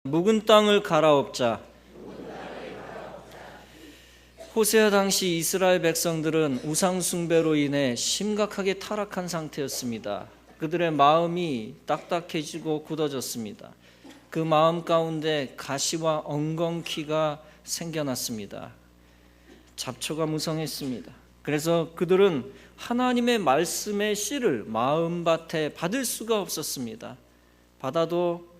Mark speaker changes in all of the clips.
Speaker 1: 묵은 땅을 갈아엎자. 호세아 당시 이스라엘 백성들은 우상 숭배로 인해 심각하게 타락한 상태였습니다. 그들의 마음이 딱딱해지고 굳어졌습니다. 그 마음 가운데 가시와 엉겅퀴가 생겨났습니다. 잡초가 무성했습니다. 그래서 그들은 하나님의 말씀의 씨를 마음밭에 받을 수가 없었습니다. 받아도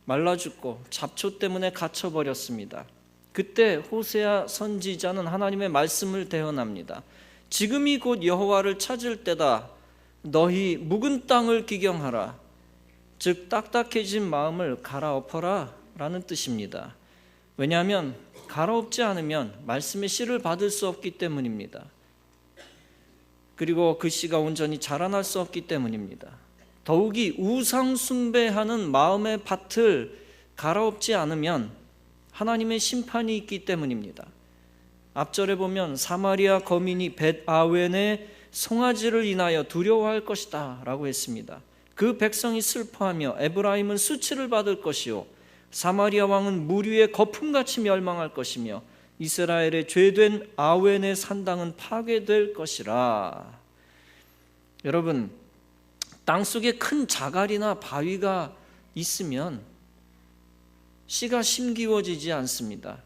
Speaker 1: 말라 죽고 잡초 때문에 갇혀버렸습니다. 그때 호세아 선지자는 하나님의 말씀을 대언합니다. 지금이 곧 여호와를 찾을 때다. 너희 묵은 땅을 기경하라. 즉 딱딱해진 마음을 갈아엎어라 라는 뜻입니다. 왜냐하면 갈아엎지 않으면 말씀의 씨를 받을 수 없기 때문입니다. 그리고 그 씨가 온전히 자라날 수 없기 때문입니다. 더욱이 우상 숭배하는 마음의 밭을 갈아엎지 않으면 하나님의 심판이 있기 때문입니다. 앞절에 보면 사마리아 거민이 벳아웬의 송아지를 인하여 두려워할 것이다 라고 했습니다. 그 백성이 슬퍼하며 에브라임은 수치를 받을 것이요 사마리아 왕은 무리의 거품같이 멸망할 것이며 이스라엘의 죄된 아웬의 산당은 파괴될 것이라. 여러분, 땅속에 큰 자갈이나 바위가 있으면 씨가 심기워지지 않습니다.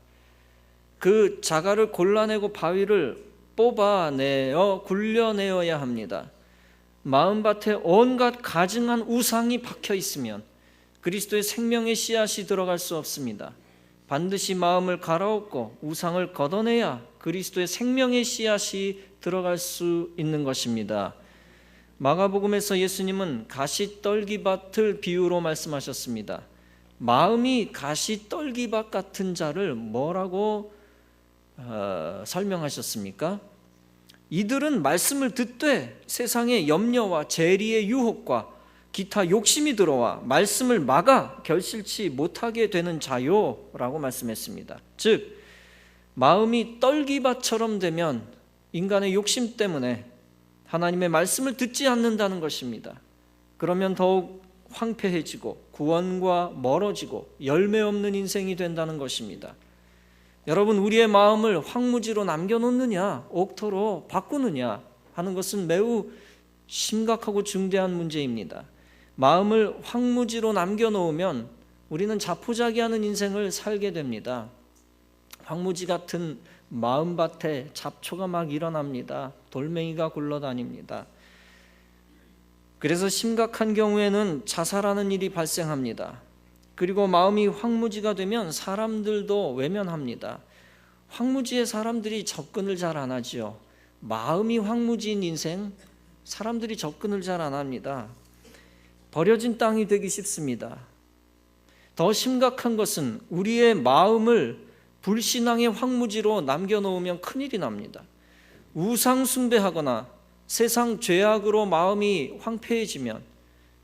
Speaker 1: 그 자갈을 골라내고 바위를 뽑아내어 굴려내어야 합니다. 마음밭에 온갖 가증한 우상이 박혀 있으면 그리스도의 생명의 씨앗이 들어갈 수 없습니다. 반드시 마음을 갈아엎고 우상을 걷어내야 그리스도의 생명의 씨앗이 들어갈 수 있는 것입니다. 마가복음에서 예수님은 가시떨기밭을 비유로 말씀하셨습니다. 마음이 가시떨기밭 같은 자를 뭐라고 설명하셨습니까? 이들은 말씀을 듣되 세상의 염려와 재리의 유혹과 기타 욕심이 들어와 말씀을 막아 결실치 못하게 되는 자요라고 말씀했습니다. 즉 마음이 떨기밭처럼 되면 인간의 욕심 때문에 하나님의 말씀을 듣지 않는다는 것입니다. 그러면 더욱 황폐해지고 구원과 멀어지고 열매 없는 인생이 된다는 것입니다. 여러분, 우리의 마음을 황무지로 남겨놓느냐 옥토로 바꾸느냐 하는 것은 매우 심각하고 중대한 문제입니다. 마음을 황무지로 남겨놓으면 우리는 자포자기하는 인생을 살게 됩니다. 황무지 같은 마음밭에 잡초가 막 일어납니다. 돌멩이가 굴러다닙니다. 그래서 심각한 경우에는 자살하는 일이 발생합니다. 그리고 마음이 황무지가 되면 사람들도 외면합니다. 황무지에 사람들이 접근을 잘 안 하지요. 마음이 황무지인 인생, 사람들이 접근을 잘 안 합니다. 버려진 땅이 되기 쉽습니다. 더 심각한 것은 우리의 마음을 불신앙의 황무지로 남겨놓으면 큰일이 납니다. 우상 숭배하거나 세상 죄악으로 마음이 황폐해지면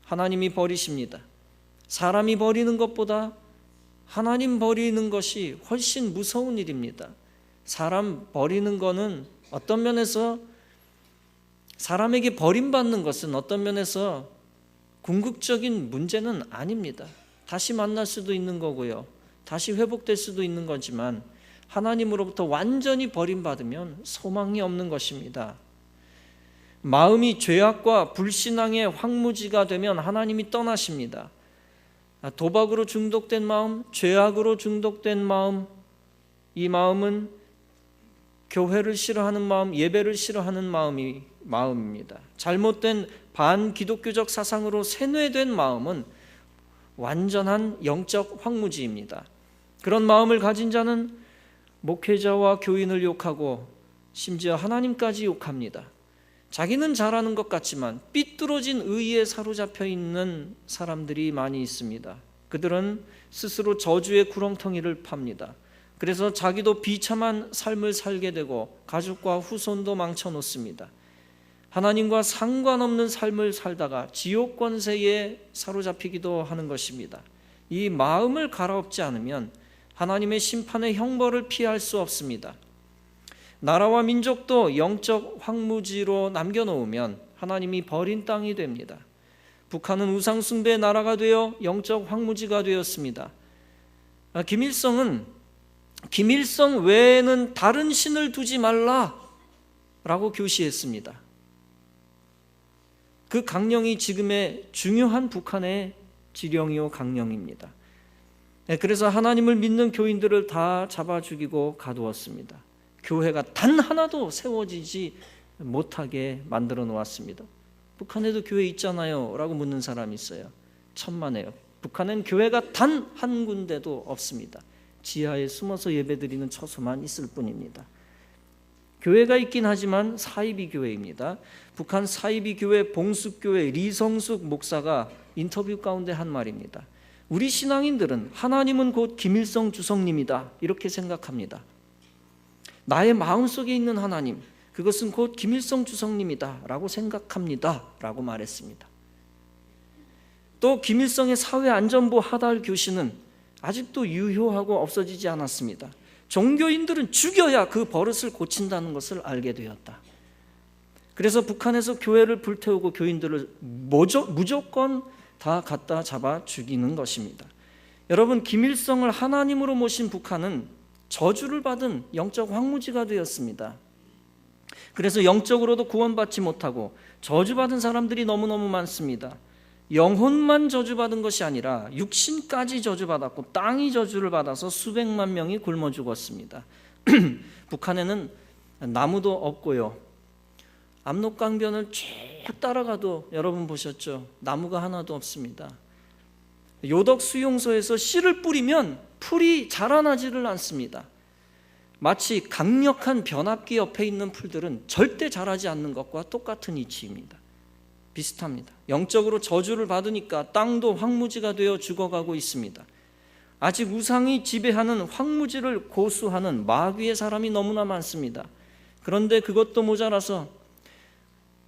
Speaker 1: 하나님이 버리십니다. 사람이 버리는 것보다 하나님 버리는 것이 훨씬 무서운 일입니다. 사람 버리는 것은 어떤 면에서 사람에게 버림받는 것은 어떤 면에서 궁극적인 문제는 아닙니다. 다시 만날 수도 있는 거고요. 다시 회복될 수도 있는 거지만 하나님으로부터 완전히 버림받으면 소망이 없는 것입니다. 마음이 죄악과 불신앙의 황무지가 되면 하나님이 떠나십니다. 도박으로 중독된 마음, 죄악으로 중독된 마음, 이 마음은 교회를 싫어하는 마음, 예배를 싫어하는 마음입니다. 잘못된 반기독교적 사상으로 세뇌된 마음은 완전한 영적 황무지입니다. 그런 마음을 가진 자는 목회자와 교인을 욕하고 심지어 하나님까지 욕합니다. 자기는 잘하는 것 같지만 삐뚤어진 의에 사로잡혀 있는 사람들이 많이 있습니다. 그들은 스스로 저주의 구렁텅이를 팝니다. 그래서 자기도 비참한 삶을 살게 되고 가족과 후손도 망쳐놓습니다. 하나님과 상관없는 삶을 살다가 지옥 권세에 사로잡히기도 하는 것입니다. 이 마음을 갈아엎지 않으면 하나님의 심판의 형벌을 피할 수 없습니다. 나라와 민족도 영적 황무지로 남겨놓으면 하나님이 버린 땅이 됩니다. 북한은 우상 숭배의 나라가 되어 영적 황무지가 되었습니다. 김일성은 김일성 외에는 다른 신을 두지 말라라고 교시했습니다. 그 강령이 지금의 중요한 북한의 지령이요 강령입니다. 그래서 하나님을 믿는 교인들을 다 잡아 죽이고 가두었습니다. 교회가 단 하나도 세워지지 못하게 만들어 놓았습니다. 북한에도 교회 있잖아요 라고 묻는 사람이 있어요. 천만에요. 북한엔 교회가 단 한 군데도 없습니다. 지하에 숨어서 예배드리는 처소만 있을 뿐입니다. 교회가 있긴 하지만 사이비 교회입니다. 북한 사이비 교회 봉숙교회 리성숙 목사가 인터뷰 가운데 한 말입니다. 우리 신앙인들은 하나님은 곧 김일성 주석님이다 이렇게 생각합니다. 나의 마음속에 있는 하나님, 그것은 곧 김일성 주석님이다 라고 생각합니다 라고 말했습니다. 또 김일성의 사회안전부 하달 교시는 아직도 유효하고 없어지지 않았습니다. 종교인들은 죽여야 그 버릇을 고친다는 것을 알게 되었다. 그래서 북한에서 교회를 불태우고 교인들을 무조건 다 갖다 잡아 죽이는 것입니다. 여러분, 김일성을 하나님으로 모신 북한은 저주를 받은 영적 황무지가 되었습니다. 그래서 영적으로도 구원받지 못하고 저주받은 사람들이 너무너무 많습니다. 영혼만 저주받은 것이 아니라 육신까지 저주받았고 땅이 저주를 받아서 수백만 명이 굶어 죽었습니다. 북한에는 나무도 없고요. 압록강변을 쭉 따라가도 여러분 보셨죠? 나무가 하나도 없습니다. 요덕 수용소에서 씨를 뿌리면 풀이 자라나지를 않습니다. 마치 강력한 변압기 옆에 있는 풀들은 절대 자라지 않는 것과 똑같은 이치입니다. 비슷합니다. 영적으로 저주를 받으니까 땅도 황무지가 되어 죽어가고 있습니다. 아직 우상이 지배하는 황무지를 고수하는 마귀의 사람이 너무나 많습니다. 그런데 그것도 모자라서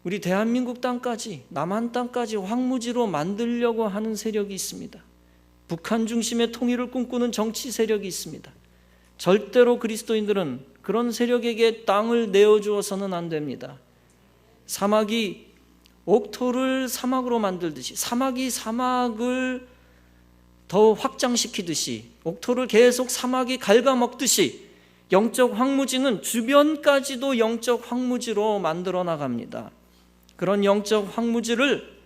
Speaker 1: 우리 대한민국 땅까지, 남한 땅까지 황무지로 만들려고 하는 세력이 있습니다. 북한 중심의 통일을 꿈꾸는 정치 세력이 있습니다. 절대로 그리스도인들은 그런 세력에게 땅을 내어주어서는 안 됩니다. 사막이 옥토를 사막으로 만들듯이, 사막이 사막을 더 확장시키듯이, 옥토를 계속 사막이 갉아먹듯이 영적 황무지는 주변까지도 영적 황무지로 만들어 나갑니다. 그런 영적 황무지를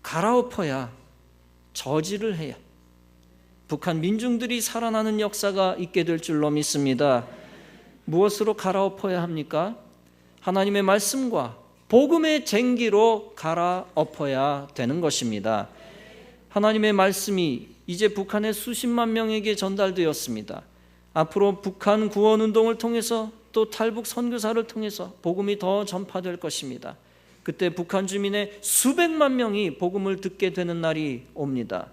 Speaker 1: 갈아엎어야, 저지를 해야 북한 민중들이 살아나는 역사가 있게 될 줄로 믿습니다. 무엇으로 갈아엎어야 합니까? 하나님의 말씀과 복음의 쟁기로 갈아엎어야 되는 것입니다. 하나님의 말씀이 이제 북한의 수십만 명에게 전달되었습니다. 앞으로 북한 구원운동을 통해서 또 탈북 선교사를 통해서 복음이 더 전파될 것입니다. 그때 북한 주민의 수백만 명이 복음을 듣게 되는 날이 옵니다.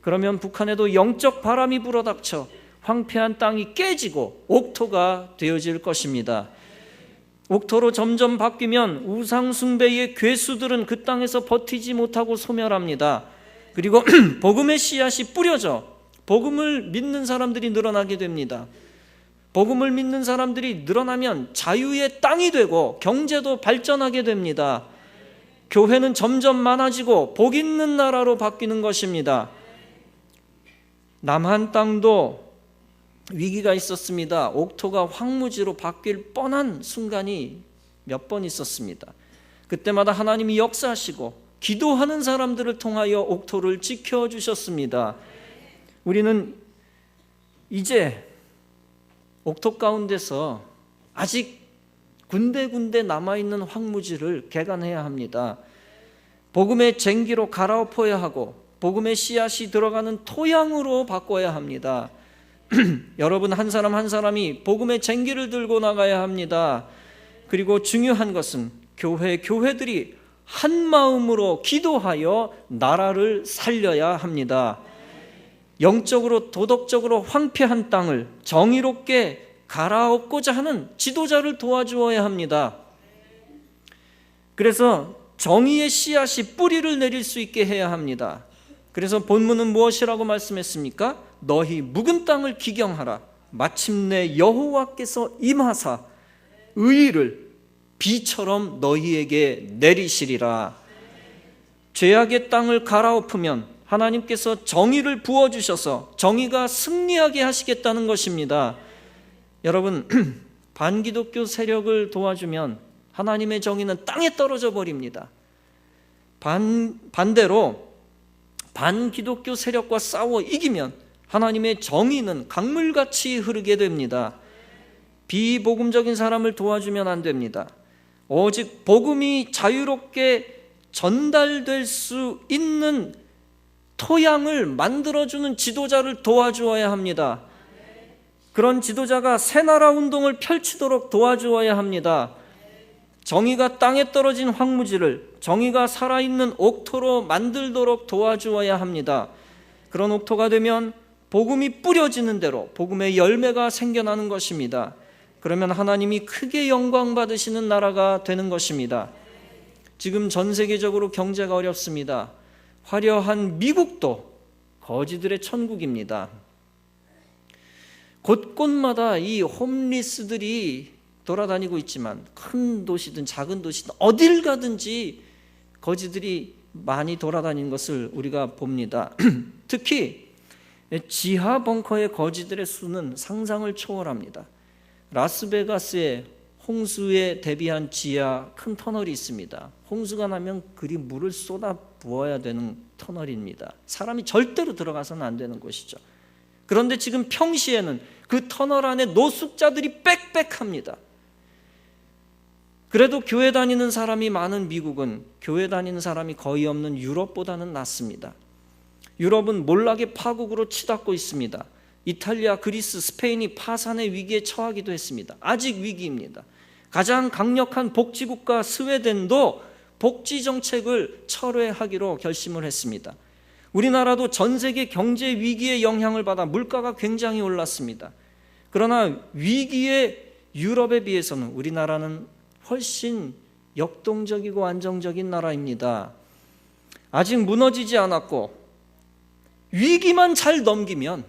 Speaker 1: 그러면 북한에도 영적 바람이 불어닥쳐 황폐한 땅이 깨지고 옥토가 되어질 것입니다. 옥토로 점점 바뀌면 우상 숭배의 괴수들은 그 땅에서 버티지 못하고 소멸합니다. 그리고 복음의 씨앗이 뿌려져 복음을 믿는 사람들이 늘어나게 됩니다. 복음을 믿는 사람들이 늘어나면 자유의 땅이 되고 경제도 발전하게 됩니다. 교회는 점점 많아지고 복 있는 나라로 바뀌는 것입니다. 남한 땅도 위기가 있었습니다. 옥토가 황무지로 바뀔 뻔한 순간이 몇 번 있었습니다. 그때마다 하나님이 역사하시고 기도하는 사람들을 통하여 옥토를 지켜주셨습니다. 우리는 이제 옥토 가운데서 아직 군데군데 남아있는 황무지를 개간해야 합니다. 복음의 쟁기로 갈아엎어야 하고 복음의 씨앗이 들어가는 토양으로 바꿔야 합니다. 여러분 한 사람 한 사람이 복음의 쟁기를 들고 나가야 합니다. 그리고 중요한 것은 교회들이 한 마음으로 기도하여 나라를 살려야 합니다. 영적으로 도덕적으로 황폐한 땅을 정의롭게 갈아엎고자 하는 지도자를 도와주어야 합니다. 그래서 정의의 씨앗이 뿌리를 내릴 수 있게 해야 합니다. 그래서 본문은 무엇이라고 말씀했습니까? 너희 묵은 땅을 기경하라. 마침내 여호와께서 임하사 의를 비처럼 너희에게 내리시리라. 죄악의 땅을 갈아엎으면 하나님께서 정의를 부어주셔서 정의가 승리하게 하시겠다는 것입니다. 여러분, 반기독교 세력을 도와주면 하나님의 정의는 땅에 떨어져 버립니다. 반대로 반기독교 세력과 싸워 이기면 하나님의 정의는 강물같이 흐르게 됩니다. 비복음적인 사람을 도와주면 안 됩니다. 오직 복음이 자유롭게 전달될 수 있는 토양을 만들어주는 지도자를 도와주어야 합니다. 그런 지도자가 새나라 운동을 펼치도록 도와주어야 합니다. 정의가 땅에 떨어진 황무지를 정의가 살아있는 옥토로 만들도록 도와주어야 합니다. 그런 옥토가 되면 복음이 뿌려지는 대로 복음의 열매가 생겨나는 것입니다. 그러면 하나님이 크게 영광 받으시는 나라가 되는 것입니다. 지금 전 세계적으로 경제가 어렵습니다. 화려한 미국도 거지들의 천국입니다. 곳곳마다 이 홈리스들이 돌아다니고 있지만 큰 도시든 작은 도시든 어딜 가든지 거지들이 많이 돌아다니는 것을 우리가 봅니다. 특히 지하 벙커의 거지들의 수는 상상을 초월합니다. 라스베가스에 홍수에 대비한 지하 큰 터널이 있습니다. 홍수가 나면 그리 물을 쏟아 부어야 되는 터널입니다. 사람이 절대로 들어가서는 안 되는 곳이죠. 그런데 지금 평시에는 그 터널 안에 노숙자들이 빽빽합니다. 그래도 교회 다니는 사람이 많은 미국은 교회 다니는 사람이 거의 없는 유럽보다는 낫습니다. 유럽은 몰락의 파국으로 치닫고 있습니다. 이탈리아, 그리스, 스페인이 파산의 위기에 처하기도 했습니다. 아직 위기입니다. 가장 강력한 복지국가 스웨덴도 복지정책을 철회하기로 결심을 했습니다. 우리나라도 전 세계 경제 위기의 영향을 받아 물가가 굉장히 올랐습니다. 그러나 위기의 유럽에 비해서는 우리나라는 훨씬 역동적이고 안정적인 나라입니다. 아직 무너지지 않았고 위기만 잘 넘기면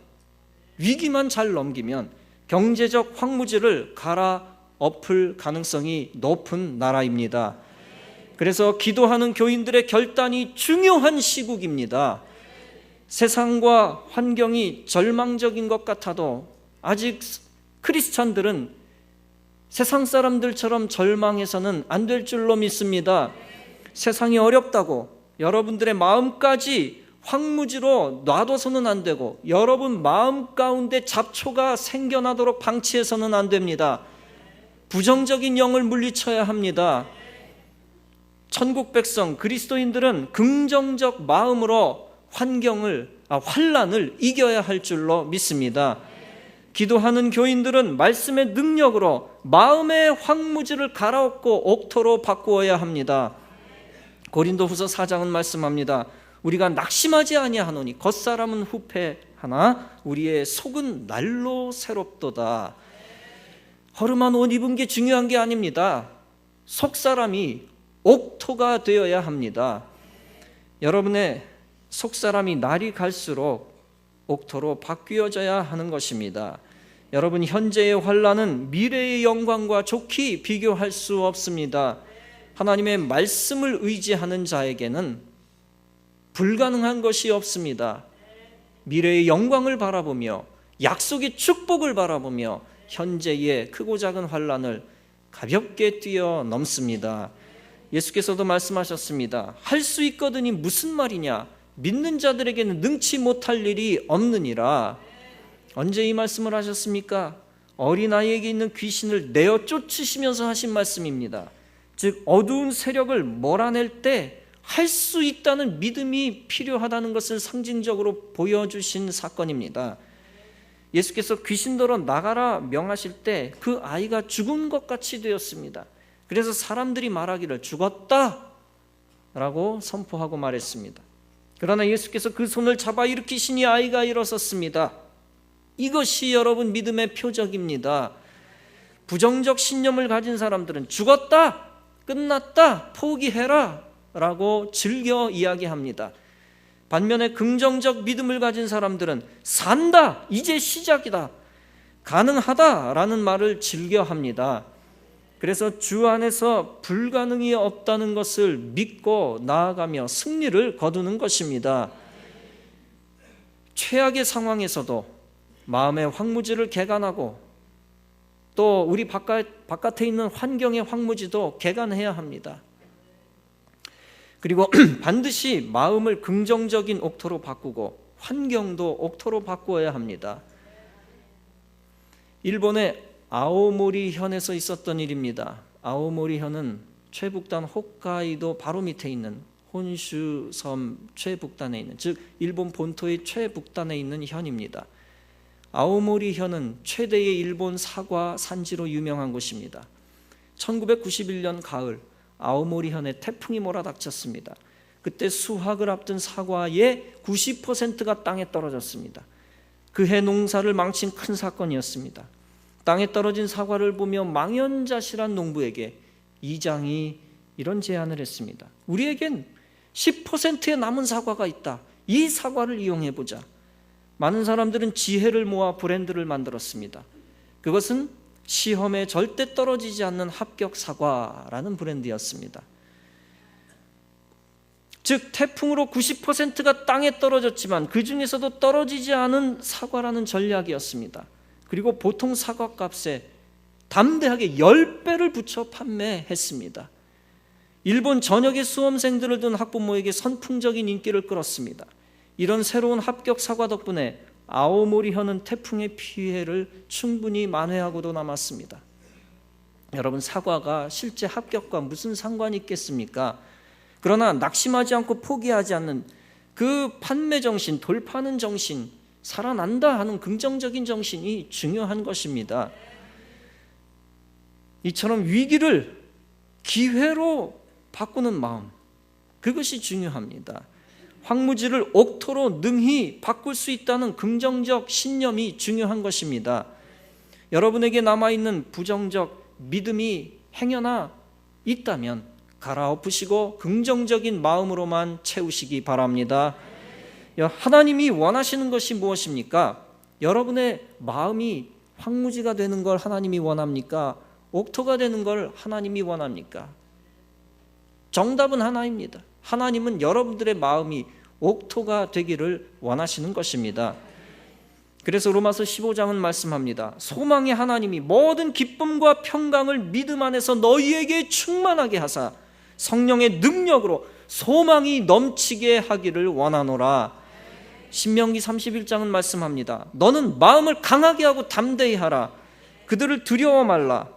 Speaker 1: 경제적 황무지를 갈아엎을 가능성이 높은 나라입니다. 그래서 기도하는 교인들의 결단이 중요한 시국입니다. 세상과 환경이 절망적인 것 같아도 아직 크리스찬들은 세상 사람들처럼 절망해서는 안 될 줄로 믿습니다. 세상이 어렵다고 여러분들의 마음까지 황무지로 놔둬서는 안 되고 여러분 마음 가운데 잡초가 생겨나도록 방치해서는 안 됩니다. 부정적인 영을 물리쳐야 합니다. 천국 백성 그리스도인들은 긍정적 마음으로 환란을 이겨야 할 줄로 믿습니다. 기도하는 교인들은 말씀의 능력으로 마음의 황무지를 갈아엎고 옥토로 바꾸어야 합니다. 고린도후서 4장은 말씀합니다. 우리가 낙심하지 아니하노니 겉사람은 후패하나 우리의 속은 날로 새롭도다. 허름한 옷 입은 게 중요한 게 아닙니다. 속사람이 옥토가 되어야 합니다. 여러분의 속사람이 날이 갈수록 옥토로 바뀌어져야 하는 것입니다. 여러분, 현재의 환란은 미래의 영광과 좋게 비교할 수 없습니다. 하나님의 말씀을 의지하는 자에게는 불가능한 것이 없습니다. 미래의 영광을 바라보며 약속의 축복을 바라보며 현재의 크고 작은 환란을 가볍게 뛰어넘습니다. 예수께서도 말씀하셨습니다. 할 수 있거든이 무슨 말이냐? 믿는 자들에게는 능치 못할 일이 없느니라. 언제 이 말씀을 하셨습니까? 어린아이에게 있는 귀신을 내어 쫓으시면서 하신 말씀입니다. 즉 어두운 세력을 몰아낼 때 할 수 있다는 믿음이 필요하다는 것을 상징적으로 보여주신 사건입니다. 예수께서 귀신들어 나가라 명하실 때 그 아이가 죽은 것 같이 되었습니다. 그래서 사람들이 말하기를 죽었다 라고 선포하고 말했습니다. 그러나 예수께서 그 손을 잡아 일으키시니 아이가 일어섰습니다. 이것이 여러분 믿음의 표적입니다. 부정적 신념을 가진 사람들은 죽었다, 끝났다, 포기해라 라고 즐겨 이야기합니다. 반면에 긍정적 믿음을 가진 사람들은 산다, 이제 시작이다, 가능하다 라는 말을 즐겨합니다. 그래서 주 안에서 불가능이 없다는 것을 믿고 나아가며 승리를 거두는 것입니다. 최악의 상황에서도 마음의 황무지를 개간하고 또 우리 바깥에 있는 환경의 황무지도 개간해야 합니다. 그리고 반드시 마음을 긍정적인 옥토로 바꾸고 환경도 옥토로 바꾸어야 합니다. 일본의 아오모리현에서 있었던 일입니다. 아오모리현은 최북단 홋카이도 바로 밑에 있는 혼슈섬 최북단에 있는, 즉 일본 본토의 최북단에 있는 현입니다. 아오모리현은 최대의 일본 사과 산지로 유명한 곳입니다. 1991년 가을 아오모리현에 태풍이 몰아닥쳤습니다. 그때 수확을 앞둔 사과의 90%가 땅에 떨어졌습니다. 그해 농사를 망친 큰 사건이었습니다. 땅에 떨어진 사과를 보며 망연자실한 농부에게 이장이 이런 제안을 했습니다. 우리에겐 10%의 남은 사과가 있다. 이 사과를 이용해보자. 많은 사람들은 지혜를 모아 브랜드를 만들었습니다. 그것은 시험에 절대 떨어지지 않는 합격 사과라는 브랜드였습니다. 즉 태풍으로 90%가 땅에 떨어졌지만 그 중에서도 떨어지지 않은 사과라는 전략이었습니다. 그리고 보통 사과값에 담대하게 10배를 붙여 판매했습니다. 일본 전역의 수험생들을 둔 학부모에게 선풍적인 인기를 끌었습니다. 이런 새로운 합격 사과 덕분에 아오모리현은 태풍의 피해를 충분히 만회하고도 남았습니다. 여러분, 사과가 실제 합격과 무슨 상관이 있겠습니까? 그러나 낙심하지 않고 포기하지 않는 그 판매 정신, 돌파하는 정신, 살아난다 하는 긍정적인 정신이 중요한 것입니다. 이처럼 위기를 기회로 바꾸는 마음, 그것이 중요합니다. 황무지를 옥토로 능히 바꿀 수 있다는 긍정적 신념이 중요한 것입니다. 여러분에게 남아있는 부정적 믿음이 행여나 있다면 갈아엎으시고 긍정적인 마음으로만 채우시기 바랍니다. 하나님이 원하시는 것이 무엇입니까? 여러분의 마음이 황무지가 되는 걸 하나님이 원합니까? 옥토가 되는 걸 하나님이 원합니까? 정답은 하나입니다. 하나님은 여러분들의 마음이 옥토가 되기를 원하시는 것입니다. 그래서 로마서 15장은 말씀합니다. 소망의 하나님이 모든 기쁨과 평강을 믿음 안에서 너희에게 충만하게 하사 성령의 능력으로 소망이 넘치게 하기를 원하노라. 신명기 31장은 말씀합니다. 너는 마음을 강하게 하고 담대히 하라. 그들을 두려워 말라.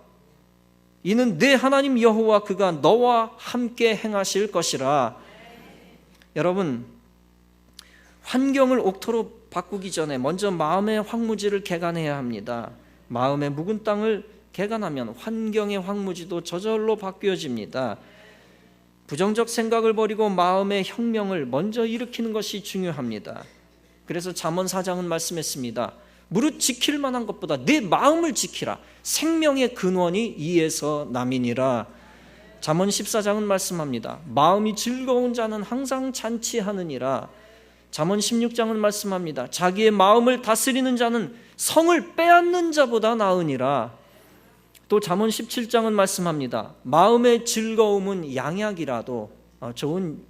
Speaker 1: 이는 내 하나님 여호와 그가 너와 함께 행하실 것이라. 여러분, 환경을 옥토로 바꾸기 전에 먼저 마음의 황무지를 개간해야 합니다. 마음의 묵은 땅을 개간하면 환경의 황무지도 저절로 바뀌어집니다. 부정적 생각을 버리고 마음의 혁명을 먼저 일으키는 것이 중요합니다. 그래서 잠언 4장은 말씀했습니다. 무릇 지킬 만한 것보다 내 마음을 지키라. 생명의 근원이 이에서 남이니라. 잠언 14장은 말씀합니다. 마음이 즐거운 자는 항상 잔치하느니라. 잠언 16장은 말씀합니다. 자기의 마음을 다스리는 자는 성을 빼앗는 자보다 나으니라. 또 잠언 17장은 말씀합니다. 마음의 즐거움은 양약이라도, 좋은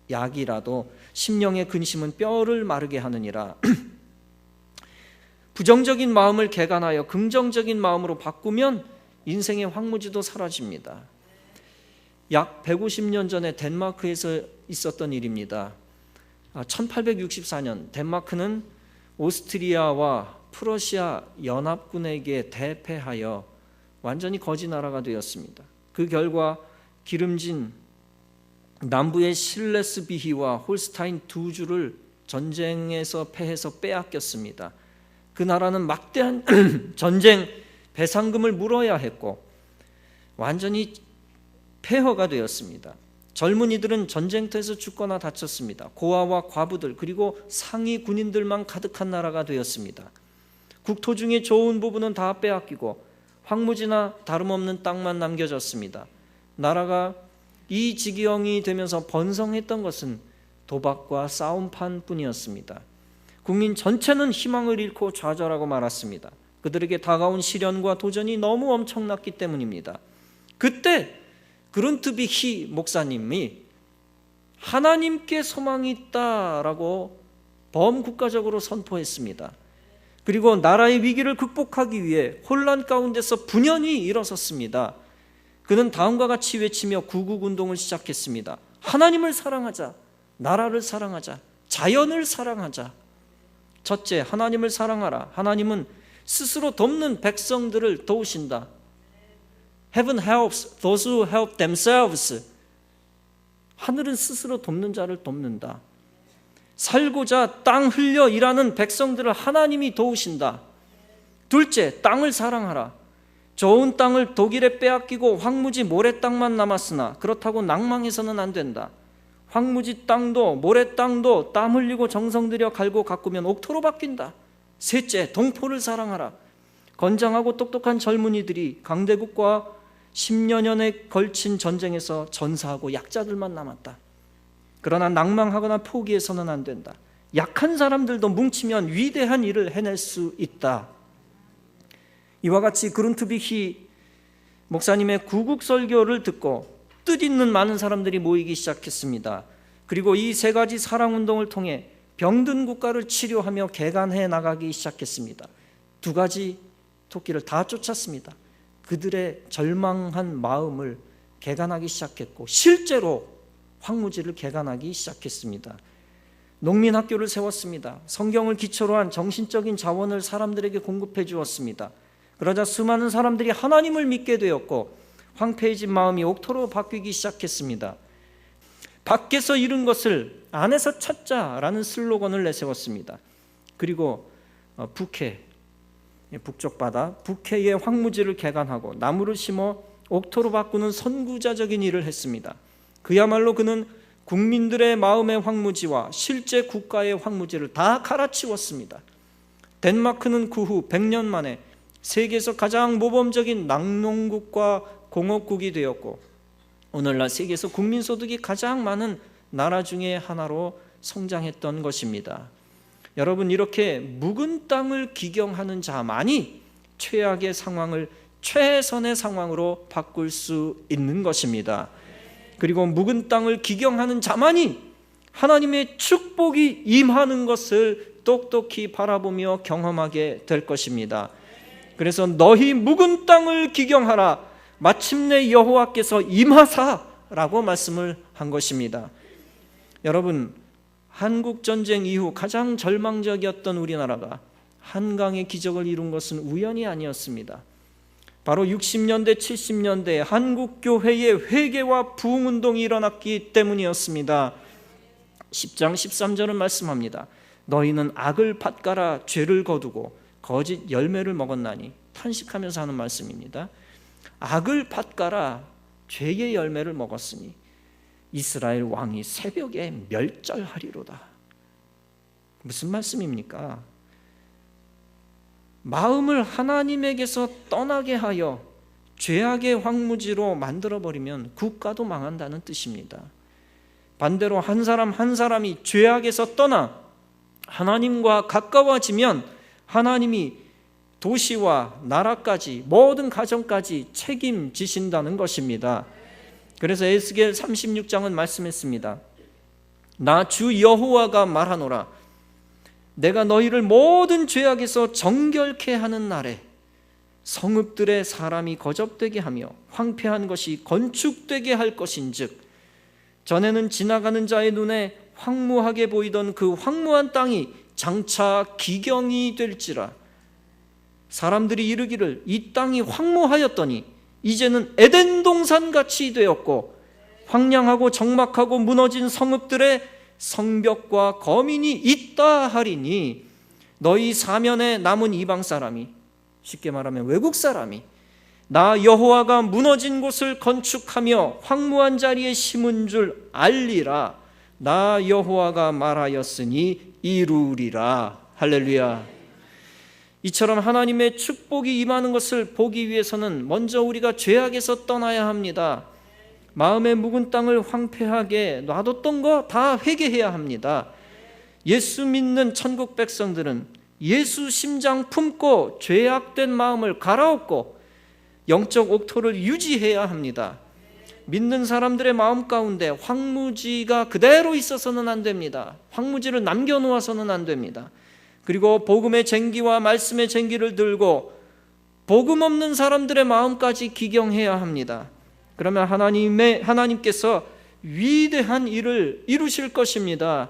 Speaker 1: 약이라도 심령의 근심은 뼈를 마르게 하느니라. 부정적인 마음을 개간하여 긍정적인 마음으로 바꾸면 인생의 황무지도 사라집니다. 약 150년 전에 덴마크에서 있었던 일입니다. 1864년 덴마크는 오스트리아와 프러시아 연합군에게 대패하여 완전히 거지 나라가 되었습니다. 그 결과 기름진 남부의 실레스비히와 홀스타인 두 주를 전쟁에서 패해서 빼앗겼습니다. 그 나라는 막대한 전쟁 배상금을 물어야 했고 완전히 폐허가 되었습니다. 젊은이들은 전쟁터에서 죽거나 다쳤습니다. 고아와 과부들 그리고 상위 군인들만 가득한 나라가 되었습니다. 국토 중에 좋은 부분은 다 빼앗기고 황무지나 다름없는 땅만 남겨졌습니다. 나라가 이 지경이 되면서 번성했던 것은 도박과 싸움판 뿐이었습니다. 국민 전체는 희망을 잃고 좌절하고 말았습니다. 그들에게 다가온 시련과 도전이 너무 엄청났기 때문입니다. 그때 그룬트비히 목사님이 하나님께 소망이 있다라고 범국가적으로 선포했습니다. 그리고 나라의 위기를 극복하기 위해 혼란 가운데서 분연히 일어섰습니다. 그는 다음과 같이 외치며 구국운동을 시작했습니다. 하나님을 사랑하자, 나라를 사랑하자, 자연을 사랑하자. 첫째, 하나님을 사랑하라. 하나님은 스스로 돕는 백성들을 도우신다. Heaven helps those who help themselves. 하늘은 스스로 돕는 자를 돕는다. 살고자 땅 흘려 일하는 백성들을 하나님이 도우신다. 둘째, 땅을 사랑하라. 좋은 땅을 독일에 빼앗기고 황무지 모래 땅만 남았으나 그렇다고 낭망해서는 안 된다. 황무지 땅도 모래 땅도 땀 흘리고 정성 들여 갈고 가꾸면 옥토로 바뀐다. 셋째, 동포를 사랑하라. 건장하고 똑똑한 젊은이들이 강대국과 10여 년에 걸친 전쟁에서 전사하고 약자들만 남았다. 그러나 낭망하거나 포기해서는 안 된다. 약한 사람들도 뭉치면 위대한 일을 해낼 수 있다. 이와 같이 그룬트비히 목사님의 구국 설교를 듣고 뜻있는 많은 사람들이 모이기 시작했습니다. 그리고 이 세 가지 사랑운동을 통해 병든 국가를 치료하며 개간해 나가기 시작했습니다. 두 가지 토끼를 다 쫓았습니다. 그들의 절망한 마음을 개간하기 시작했고 실제로 황무지를 개간하기 시작했습니다. 농민학교를 세웠습니다. 성경을 기초로 한 정신적인 자원을 사람들에게 공급해 주었습니다. 그러자 수많은 사람들이 하나님을 믿게 되었고 황폐해진 마음이 옥토로 바뀌기 시작했습니다. 밖에서 잃은 것을 안에서 찾자라는 슬로건을 내세웠습니다. 그리고 북해, 북쪽 바다 북해의 황무지를 개간하고 나무를 심어 옥토로 바꾸는 선구자적인 일을 했습니다. 그야말로 그는 국민들의 마음의 황무지와 실제 국가의 황무지를 다 갈아치웠습니다. 덴마크는 그 후 100년 만에 세계에서 가장 모범적인 낙농국과 공업국이 되었고 오늘날 세계에서 국민소득이 가장 많은 나라 중에 하나로 성장했던 것입니다. 여러분, 이렇게 묵은 땅을 기경하는 자만이 최악의 상황을 최선의 상황으로 바꿀 수 있는 것입니다. 그리고 묵은 땅을 기경하는 자만이 하나님의 축복이 임하는 것을 똑똑히 바라보며 경험하게 될 것입니다. 그래서 너희 묵은 땅을 기경하라. 마침내 여호와께서 임하사라고 말씀을 한 것입니다. 여러분, 한국전쟁 이후 가장 절망적이었던 우리나라가 한강의 기적을 이룬 것은 우연이 아니었습니다. 바로 60년대, 70년대에 한국교회의 회개와 부흥운동이 일어났기 때문이었습니다. 10장 13절은 말씀합니다. 너희는 악을 밭가라 죄를 거두고 거짓 열매를 먹었나니, 탄식하면서 하는 말씀입니다. 악을 밭가라 죄의 열매를 먹었으니 이스라엘 왕이 새벽에 멸절하리로다. 무슨 말씀입니까? 마음을 하나님에게서 떠나게 하여 죄악의 황무지로 만들어버리면 국가도 망한다는 뜻입니다. 반대로 한 사람 한 사람이 죄악에서 떠나 하나님과 가까워지면 하나님이 도시와 나라까지 모든 가정까지 책임지신다는 것입니다. 그래서 에스겔 36장은 말씀했습니다. 나 주 여호와가 말하노라. 내가 너희를 모든 죄악에서 정결케 하는 날에 성읍들의 사람이 거접되게 하며 황폐한 것이 건축되게 할 것인즉 전에는 지나가는 자의 눈에 황무하게 보이던 그 황무한 땅이 장차 기경이 될지라. 사람들이 이르기를 이 땅이 황무하였더니 이제는 에덴 동산같이 되었고 황량하고 적막하고 무너진 성읍들의 성벽과 거민이 있다 하리니 너희 사면에 남은 이방 사람이, 쉽게 말하면 외국 사람이 나 여호와가 무너진 곳을 건축하며 황무한 자리에 심은 줄 알리라. 나 여호와가 말하였으니 이루리라. 할렐루야. 이처럼 하나님의 축복이 임하는 것을 보기 위해서는 먼저 우리가 죄악에서 떠나야 합니다. 마음의 묵은 땅을 황폐하게 놔뒀던 거 다 회개해야 합니다. 예수 믿는 천국 백성들은 예수 심장 품고 죄악된 마음을 갈아엎고 영적 옥토를 유지해야 합니다. 믿는 사람들의 마음 가운데 황무지가 그대로 있어서는 안 됩니다. 황무지를 남겨놓아서는 안 됩니다. 그리고 복음의 쟁기와 말씀의 쟁기를 들고 복음 없는 사람들의 마음까지 기경해야 합니다. 그러면 하나님께서 위대한 일을 이루실 것입니다.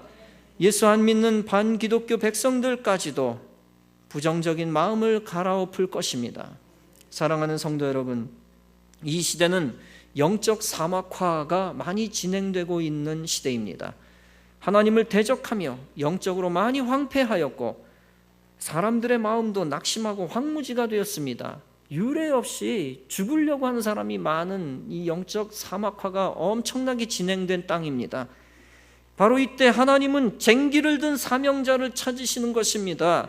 Speaker 1: 예수 안 믿는 반기독교 백성들까지도 부정적인 마음을 갈아엎을 것입니다. 사랑하는 성도 여러분, 이 시대는 영적 사막화가 많이 진행되고 있는 시대입니다. 하나님을 대적하며 영적으로 많이 황폐하였고 사람들의 마음도 낙심하고 황무지가 되었습니다. 유례 없이 죽으려고 하는 사람이 많은 이 영적 사막화가 엄청나게 진행된 땅입니다. 바로 이때 하나님은 쟁기를 든 사명자를 찾으시는 것입니다.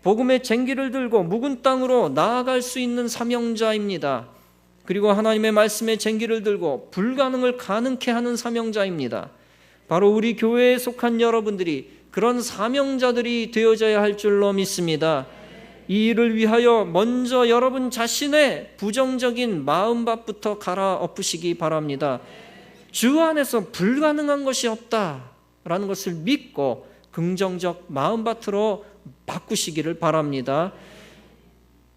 Speaker 1: 복음의 쟁기를 들고 묵은 땅으로 나아갈 수 있는 사명자입니다. 그리고 하나님의 말씀의 쟁기를 들고 불가능을 가능케 하는 사명자입니다. 바로 우리 교회에 속한 여러분들이 그런 사명자들이 되어져야 할 줄로 믿습니다. 이 일을 위하여 먼저 여러분 자신의 부정적인 마음밭부터 갈아엎으시기 바랍니다. 주 안에서 불가능한 것이 없다라는 것을 믿고 긍정적 마음밭으로 바꾸시기를 바랍니다.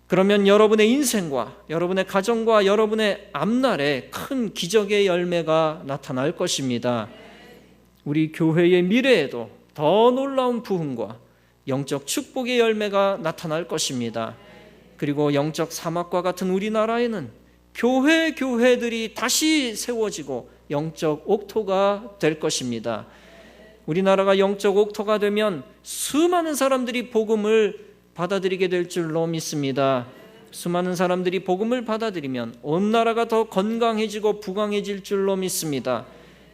Speaker 1: 그러면 여러분의 인생과 여러분의 가정과 여러분의 앞날에 큰 기적의 열매가 나타날 것입니다. 우리 교회의 미래에도 더 놀라운 부흥과 영적 축복의 열매가 나타날 것입니다. 그리고 영적 사막과 같은 우리나라에는 교회들이 다시 세워지고 영적 옥토가 될 것입니다. 우리나라가 영적 옥토가 되면 수많은 사람들이 복음을 받아들이게 될 줄로 믿습니다. 수많은 사람들이 복음을 받아들이면 온 나라가 더 건강해지고 부강해질 줄로 믿습니다.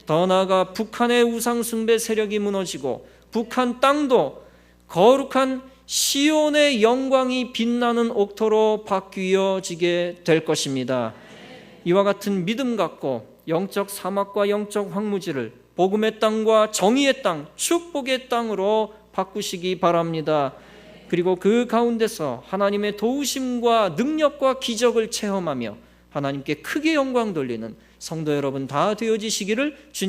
Speaker 1: 더 나아가 북한의 우상 숭배 세력이 무너지고 북한 땅도 거룩한 시온의 영광이 빛나는 옥토로 바뀌어지게 될 것입니다. 이와 같은 믿음 갖고 영적 사막과 영적 황무지를 복음의 땅과 정의의 땅, 축복의 땅으로 바꾸시기 바랍니다. 그리고 그 가운데서 하나님의 도우심과 능력과 기적을 체험하며 하나님께 크게 영광 돌리는 성도 여러분 다 되어지시기를 주님